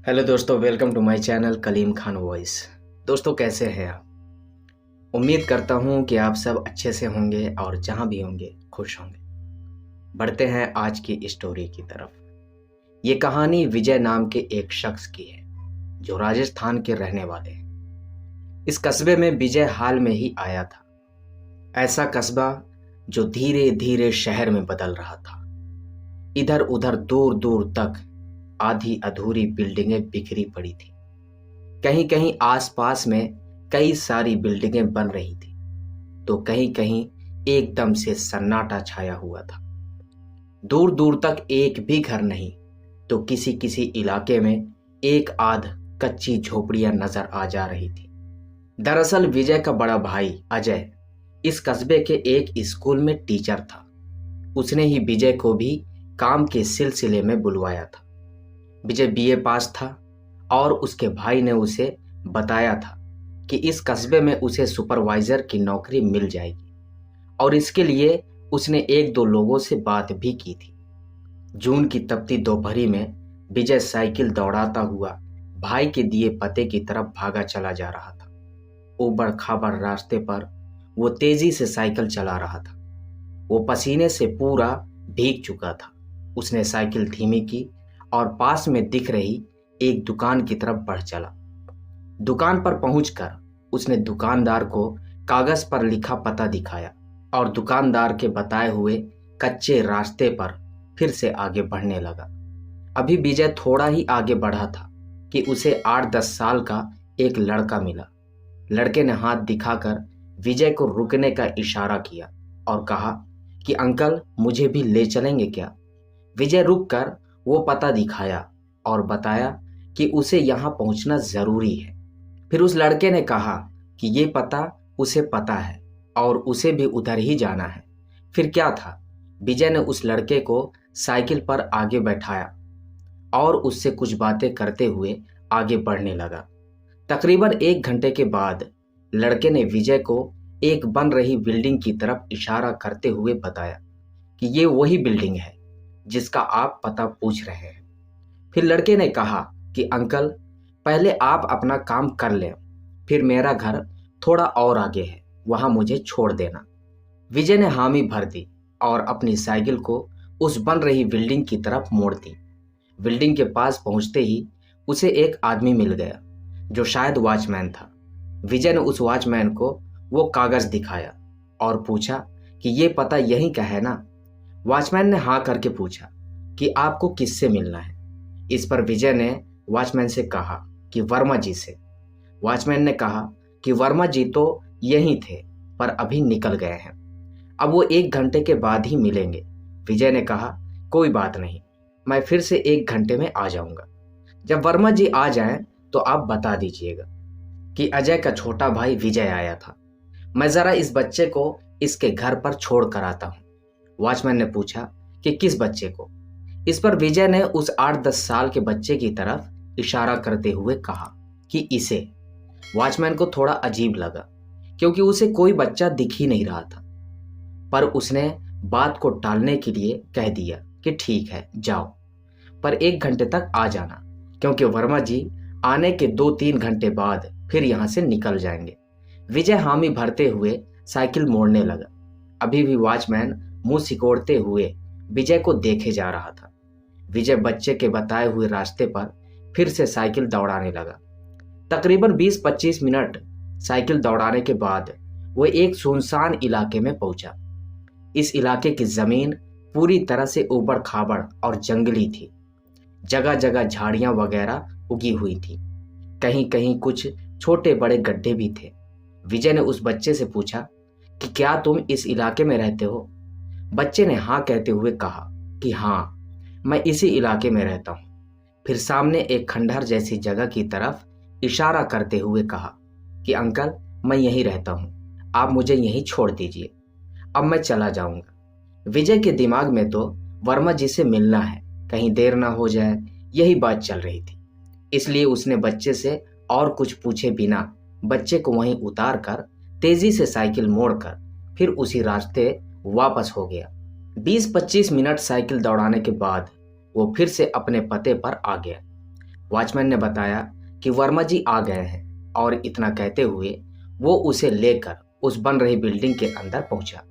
Hello दोस्तों, welcome to my channel Kaleem Khan voice. दोस्तों, कैसे हैं आप? उम्मीद करता हूं कि आप सब अच्छे से होंगे और जहां भी होंगे खुश होंगे। बढ़ते हैं आज की स्टोरी की तरफ। ये कहानी विजय नाम के एक शख्स की है जो राजस्थान के रहने वाले हैं। इस कस्बे में विजय हाल में ही आया था। ऐसा कस्बा जो धीरे धीरे शहर में बदल रहा था। इधर उधर दूर दूर तक आधी अधूरी बिल्डिंगें बिखरी पड़ी थी। कहीं कहीं आसपास में कई सारी बिल्डिंगें बन रही थी तो कहीं कहीं एकदम से सन्नाटा छाया हुआ था। दूर दूर तक एक भी घर नहीं तो किसी किसी इलाके में एक आध कच्ची झोपड़ियां नजर आ जा रही थी। दरअसल विजय का बड़ा भाई अजय इस कस्बे के एक स्कूल में टीचर था। उसने ही विजय को भी काम के सिलसिले में बुलवाया था। विजय बीए पास था और उसके भाई ने उसे बताया था कि इस कस्बे में उसे सुपरवाइजर की नौकरी मिल जाएगी और इसके लिए उसने एक दो लोगों से बात भी की थी। जून की तपती दोपहरी में विजय साइकिल दौड़ाता हुआ भाई के दिए पते की तरफ भागा चला जा रहा था। ऊबड़ खाबड़ रास्ते पर वो तेजी से साइकिल चला रहा था। वो पसीने से पूरा भीग चुका था। उसने साइकिल धीमी की और पास में दिख रही एक दुकान की तरफ बढ़ चला। दुकान पर पहुंचकर उसने दुकानदार को कागज पर लिखा पता दिखाया और दुकानदार के बताए हुए कच्चे रास्ते पर फिर से आगे बढ़ने लगा। अभी विजय थोड़ा ही आगे बढ़ा था कि उसे 8-10 साल का एक लड़का मिला। लड़के ने हाथ दिखाकर विजय को रुकने का इशारा किया और कहा कि अंकल, मुझे भी ले चलेंगे क्या? विजय रुककर वो पता दिखाया और बताया कि उसे यहाँ पहुँचना जरूरी है। फिर उस लड़के ने कहा कि ये पता उसे पता है और उसे भी उधर ही जाना है। फिर क्या था, विजय ने उस लड़के को साइकिल पर आगे बैठाया और उससे कुछ बातें करते हुए आगे बढ़ने लगा। तकरीबन 1 घंटे के बाद लड़के ने विजय को एक बन रही बिल्डिंग की तरफ इशारा करते हुए बताया कि ये वही बिल्डिंग है जिसका आप पता पूछ रहे हैं। फिर लड़के ने कहा कि अंकल, पहले आप अपना काम कर लें, फिर मेरा घर थोड़ा और आगे है, वहां मुझे छोड़ देना। विजय ने हामी भर दी और अपनी साइकिल को उस बन रही बिल्डिंग की तरफ मोड़ दी। बिल्डिंग के पास पहुंचते ही उसे एक आदमी मिल गया जो शायद वॉचमैन था। विजय ने उस वॉचमैन को वो कागज दिखाया और पूछा कि ये पता यहीं का है ना? वॉचमैन ने हाँ करके पूछा कि आपको किससे मिलना है? इस पर विजय ने वॉचमैन से कहा कि वर्मा जी से। वॉचमैन ने कहा कि वर्मा जी तो यहीं थे पर अभी निकल गए हैं, अब वो 1 घंटे के बाद ही मिलेंगे। विजय ने कहा कोई बात नहीं, मैं फिर से 1 घंटे में आ जाऊंगा। जब वर्मा जी आ जाएं तो आप बता दीजिएगा कि अजय का छोटा भाई विजय आया था। मैं जरा इस बच्चे को इसके घर पर छोड़ कर आता हूँ। वॉचमैन ने पूछा कि किस बच्चे को? इस पर विजय ने उस 8-10 साल के बच्चे की तरफ इशारा करते हुए कहा कि इसे। वॉचमैन को थोड़ा अजीब लगा क्योंकि उसे कोई बच्चा दिख ही नहीं रहा था, पर उसने बात को टालने के लिए कह दिया कि ठीक है, जाओ, पर 1 घंटे तक आ जाना क्योंकि वर्मा जी आने के 2-3 घंटे बाद फिर यहां से निकल जाएंगे। विजय हामी भरते हुए साइकिल मोड़ने लगा। अभी भी वॉचमैन मुंह सिकोड़ते हुए विजय को देखे जा रहा था। विजय बच्चे के बताए हुए रास्ते पर फिर से साइकिल दौड़ाने लगा। तकरीबन 20-25 मिनट साइकिल दौड़ाने के बाद वो एक सुनसान इलाके में पहुंचा। इस इलाके की जमीन पूरी तरह से ऊबड़ खाबड़ और जंगली थी। जगह जगह झाड़ियां वगैरह उगी हुई थी। कहीं कहीं कुछ छोटे बड़े गड्ढे भी थे। विजय ने उस बच्चे से पूछा कि क्या तुम इस इलाके में रहते हो? बच्चे ने हाँ कहते हुए कहा कि हाँ, मैं इसी इलाके में रहता हूँ। फिर सामने एक खंडहर जैसी जगह की तरफ इशारा करते हुए कहा कि अंकल, मैं यहीं रहता हूँ, आप मुझे यहीं छोड़ दीजिए, अब मैं चला जाऊंगा। विजय के दिमाग में तो वर्मा जी से मिलना है, कहीं देर ना हो जाए, यही बात चल रही थी। इसलिए उसने बच्चे से और कुछ पूछे बिना बच्चे को वहीं उतार कर तेजी से साइकिल मोड़कर फिर उसी रास्ते वापस हो गया। 20-25 मिनट साइकिल दौड़ाने के बाद वो फिर से अपने पते पर आ गया। वॉचमैन ने बताया कि वर्मा जी आ गए हैं और इतना कहते हुए वो उसे लेकर उस बन रही बिल्डिंग के अंदर पहुंचा।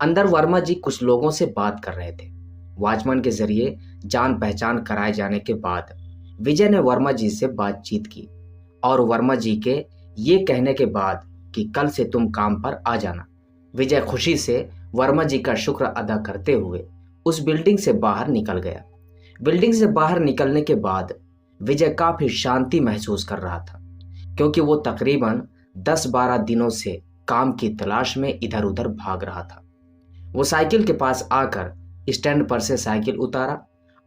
अंदर वर्मा जी कुछ लोगों से बात कर रहे थे। वॉचमैन के जरिए जान पहचान कराए जाने के बाद विजय ने वर्मा जी से बातचीत की और वर्मा जी के ये कहने के बाद कि कल से तुम काम पर आ जाना, विजय खुशी से वर्मा जी का शुक्र अदा करते हुए उस बिल्डिंग से बाहर निकल गया। बिल्डिंग से बाहर निकलने के बाद विजय काफी शांति महसूस कर रहा था, क्योंकि वो तकरीबन 10-12 दिनों से काम की तलाश में इधर उधर भाग रहा था। वो साइकिल के पास आकर स्टैंड पर से साइकिल उतारा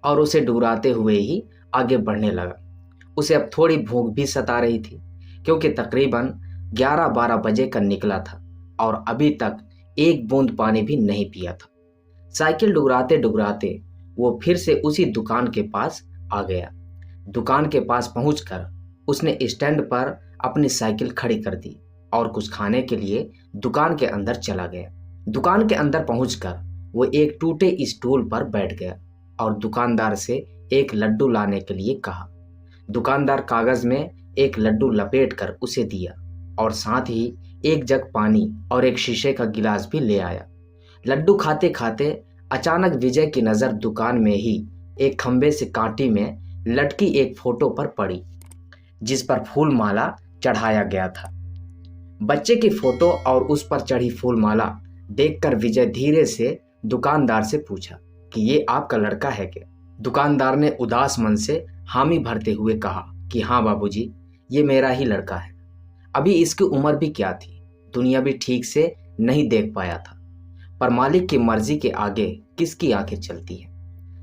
और उसे डुराते हुए ही आगे बढ़ने लगा। उसे अब थोड़ी भूख भी सता रही थी, क्योंकि तकरीबन 11-12 बजे का निकला था और अभी तक एक बूंद पानी भी नहीं पिया था। साइकिल डुराते डुराते वो फिर से उसी दुकान के पास आ गया। दुकान के पास पहुंचकर उसने स्टैंड पर अपनी साइकिल खड़ी कर दी और कुछ खाने के लिए दुकान के अंदर चला गया। दुकान के अंदर पहुंचकर वो एक टूटे स्टूल पर बैठ गया और दुकानदार से एक लड्डू लाने के लिए कहा। दुकानदार कागज में एक लड्डू लपेटकर उसे दिया और साथ ही एक जग पानी और एक शीशे का गिलास भी ले आया। लड्डू खाते खाते अचानक विजय की नजर दुकान में ही एक खंबे से कांटी में लटकी एक फोटो पर पड़ी, जिस पर फूल माला चढ़ाया गया था। बच्चे की फोटो और उस पर चढ़ी फूल माला देखकर विजय धीरे से दुकानदार से पूछा कि ये आपका लड़का है क्या? दुकानदार ने उदास मन से हामी भरते हुए कहा कि हाँ बाबूजी, ये मेरा ही लड़का है। अभी इसकी उम्र भी क्या थी, दुनिया भी ठीक से नहीं देख पाया था, पर मालिक की मर्जी के आगे किसकी आंखें चलती हैं।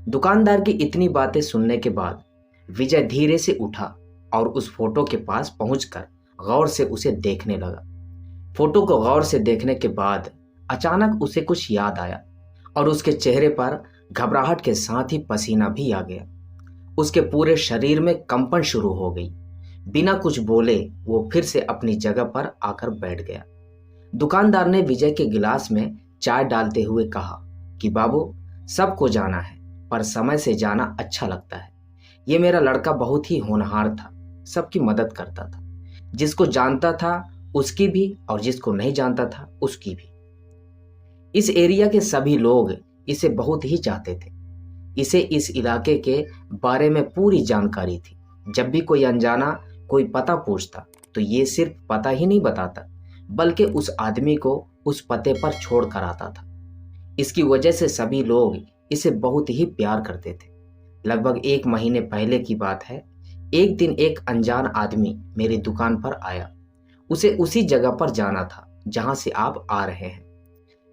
दुकानदार की इतनी बातें सुनने के बाद विजय धीरे से उठा और उस फोटो के पास पहुंचकर गौर से उसे देखने लगा। फोटो को गौर से देखने के बाद अचानक उसे कुछ याद आया और उसके चेहरे पर घबराहट के साथ ही पसीना भी आ गया। उसके पूरे शरीर में कंपन शुरू हो गई। बिना कुछ बोले वो फिर से अपनी जगह पर आकर बैठ गया। दुकानदार ने विजय के गिलास में चाय डालते हुए कहा कि बाबू, सबको जाना है, पर समय से जाना अच्छा लगता है। ये मेरा लड़का बहुत ही होनहार था, सबकी मदद करता था, जिसको जानता था उसकी भी और जिसको नहीं जानता था उसकी भी। इस एरिया के सभी लोग इसे बहुत ही चाहते थे। इसे इस इलाके के बारे में पूरी जानकारी थी। जब भी कोई अनजाना कोई पता पूछता तो ये सिर्फ पता ही नहीं बताता, बल्कि उस आदमी को उस पते पर छोड़ कर आता था। इसकी वजह से सभी लोग इसे बहुत ही प्यार करते थे। लगभग 1 महीने पहले की बात है। एक दिन एक अनजान आदमी मेरी दुकान पर आया। उसे उसी जगह पर जाना था जहां से आप आ रहे हैं।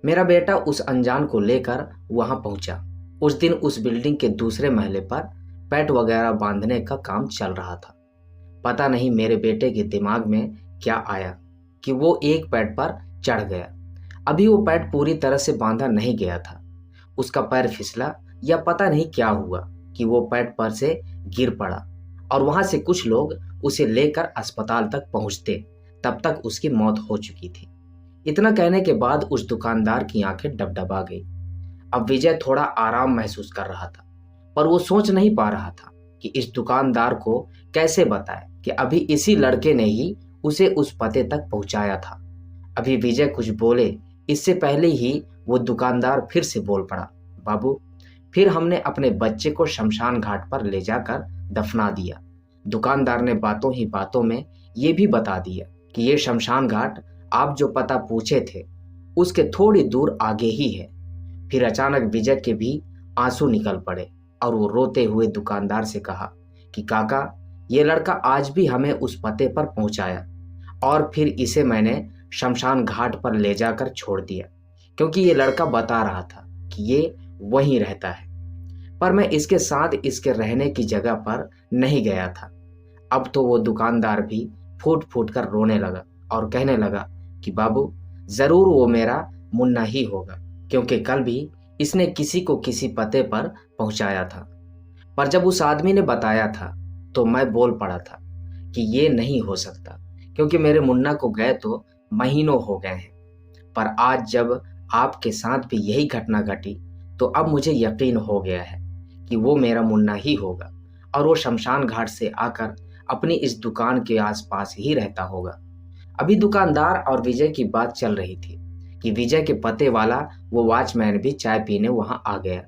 मेरा बेटा उस अनजान को लेकर वहां पहुंचा। उस दिन उस बिल्डिंग के दूसरे महले पर पैट वगैरह बांधने का काम चल रहा था। पता नहीं मेरे बेटे के दिमाग में क्या आया कि वो एक पैट पर चढ़ गया। अभी वो पैट पूरी तरह से बांधा नहीं गया था। उसका पैर फिसला या पता नहीं क्या हुआ कि वो पैट पर से गिर पड़ा और वहां से कुछ लोग उसे लेकर अस्पताल तक पहुंचते तब तक उसकी मौत हो चुकी थी। इतना कहने के बाद उस दुकानदार की आंखें डबडबा गई। अब विजय थोड़ा आराम महसूस कर रहा था, पर वो सोच नहीं पा रहा था कि इस दुकानदार को कैसे बताए कि अभी इसी लड़के ने ही उसे उस पते तक पहुंचाया था। अभी विजय कुछ बोले इससे पहले ही वो दुकानदार फिर से बोल पड़ा, बाबू, फिर हमने अपने बच्चे को शमशान घाट पर ले जाकर दफना दिया। दुकानदार ने बातों ही बातों में ये भी बता दिया कि ये शमशान घाट आप जो पता पूछे थे उसके थोड़ी दूर आगे ही है। फिर अचानक विजय के भी आंसू निकल पड़े और वो रोते हुए दुकानदार से कहा कि काका, ये लड़का आज भी हमें उस पते पर पहुंचाया और फिर इसे मैंने शमशान घाट पर ले जाकर छोड़ दिया, क्योंकि ये लड़का बता रहा था कि ये वहीं रहता है, पर मैं इसके साथ इसके रहने की जगह पर नहीं गया था। अब तो वो दुकानदार भी फूट फूट कर रोने लगा और कहने लगा कि बाबू, जरूर वो मेरा मुन्ना ही होगा, क्योंकि कल भी इसने किसी को किसी पते पर पहुंचाया था। पर जब उस आदमी ने बताया था तो मैं बोल पड़ा था कि ये नहीं हो सकता, क्योंकि मेरे मुन्ना को गए तो महीनों हो गए हैं। पर आज जब आपके साथ भी यही घटना घटी तो अब मुझे यकीन हो गया है कि वो मेरा मुन्ना ही होगा और वो शमशान घाट से आकर अपनी इस दुकान के आसपास ही रहता होगा। अभी दुकानदार और विजय की बात चल रही थी कि विजय के पते वाला वो वॉचमैन भी चाय पीने वहां आ गया।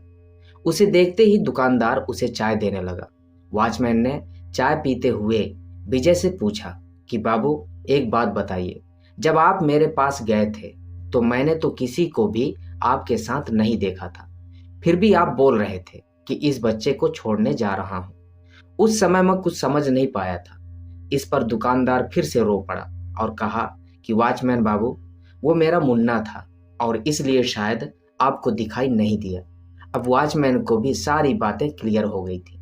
उसे देखते ही दुकानदार उसे चाय देने लगा। वॉचमैन ने चाय पीते हुए विजय से पूछा कि बाबू, एक बात बताइए, जब आप मेरे पास गए थे तो मैंने तो किसी को भी आपके साथ नहीं देखा था, फिर भी आप बोल रहे थे कि इस बच्चे को छोड़ने जा रहा हूं। उस समय मैं कुछ समझ नहीं पाया था। इस पर दुकानदार फिर से रो पड़ा और कहा कि वॉचमैन बाबू, वो मेरा मुन्ना था और इसलिए शायद आपको दिखाई नहीं दिया। अब वॉचमैन को भी सारी बातें क्लियर हो गई थी,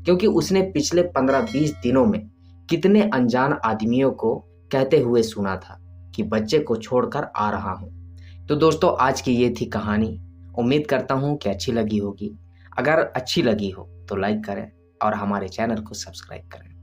क्योंकि उसने पिछले 15-20 दिनों में कितने अनजान आदमियों को कहते हुए सुना था कि बच्चे को छोड़कर आ रहा हूं। तो दोस्तों, आज की ये थी कहानी। उम्मीद करता हूं कि अच्छी लगी होगी। अगर अच्छी लगी हो तो लाइक करें और हमारे चैनल को सब्सक्राइब करें।